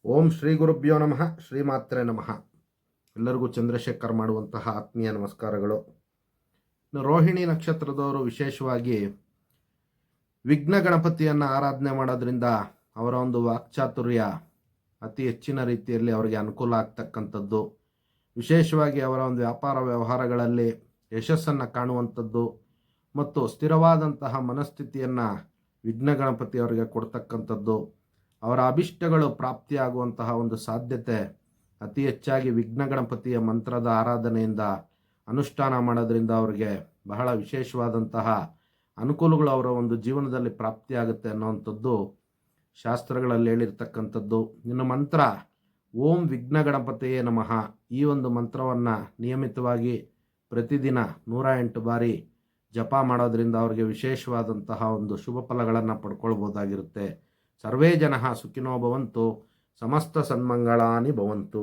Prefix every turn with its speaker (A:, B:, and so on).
A: ಓಂ ಶ್ರೀ ಗುರುಭ್ಯೋ ನಮಃ, ಶ್ರೀಮಾತ್ರೆ ನಮಃ. ಎಲ್ಲರಿಗೂ ಚಂದ್ರಶೇಖರ್ ಮಾಡುವಂತಹ ಆತ್ಮೀಯ ನಮಸ್ಕಾರಗಳು. ರೋಹಿಣಿ ನಕ್ಷತ್ರದವರು ವಿಶೇಷವಾಗಿ ವಿಘ್ನ ಗಣಪತಿಯನ್ನು ಆರಾಧನೆ ಮಾಡೋದ್ರಿಂದ ಅವರ ಒಂದು ವಾಕ್ಚಾತುರ್ಯ ಅತಿ ಹೆಚ್ಚಿನ ರೀತಿಯಲ್ಲಿ ಅವರಿಗೆ ಅನುಕೂಲ ಆಗ್ತಕ್ಕಂಥದ್ದು, ವಿಶೇಷವಾಗಿ ಅವರ ಒಂದು ವ್ಯಾಪಾರ ವ್ಯವಹಾರಗಳಲ್ಲಿ ಯಶಸ್ಸನ್ನು ಕಾಣುವಂಥದ್ದು ಮತ್ತು ಸ್ಥಿರವಾದಂತಹ ಮನಸ್ಥಿತಿಯನ್ನು ವಿಘ್ನ ಗಣಪತಿ ಅವರಿಗೆ ಕೊಡ್ತಕ್ಕಂಥದ್ದು, ಅವರ ಅಭಿಷ್ಟಗಳು ಪ್ರಾಪ್ತಿಯಾಗುವಂತಹ ಒಂದು ಸಾಧ್ಯತೆ ಅತಿ ಹೆಚ್ಚಾಗಿ ವಿಘ್ನ ಗಣಪತಿಯ ಮಂತ್ರದ ಆರಾಧನೆಯಿಂದ ಅನುಷ್ಠಾನ ಮಾಡೋದ್ರಿಂದ ಅವರಿಗೆ ಬಹಳ ವಿಶೇಷವಾದಂತಹ ಅನುಕೂಲಗಳು ಅವರ ಒಂದು ಜೀವನದಲ್ಲಿ ಪ್ರಾಪ್ತಿಯಾಗುತ್ತೆ ಅನ್ನುವಂಥದ್ದು ಶಾಸ್ತ್ರಗಳಲ್ಲಿ ಹೇಳಿರ್ತಕ್ಕಂಥದ್ದು. ಇನ್ನು ಮಂತ್ರ ಓಂ ವಿಘ್ನ ಗಣಪತಿಯೇ ನಮಃ, ಈ ಒಂದು ಮಂತ್ರವನ್ನು ನಿಯಮಿತವಾಗಿ ಪ್ರತಿದಿನ 108 ಬಾರಿ ಜಪ ಮಾಡೋದ್ರಿಂದ ಅವರಿಗೆ ವಿಶೇಷವಾದಂತಹ ಒಂದು ಶುಭ ಫಲಗಳನ್ನು ಪಡ್ಕೊಳ್ಬೋದಾಗಿರುತ್ತೆ. ಸರ್ವೇ ಜನಃ ಸುಖಿನೋ ಭವಂತು, ಸಮಸ್ತ ಸನ್ಮಂಗಳಾನಿ ಭವಂತು.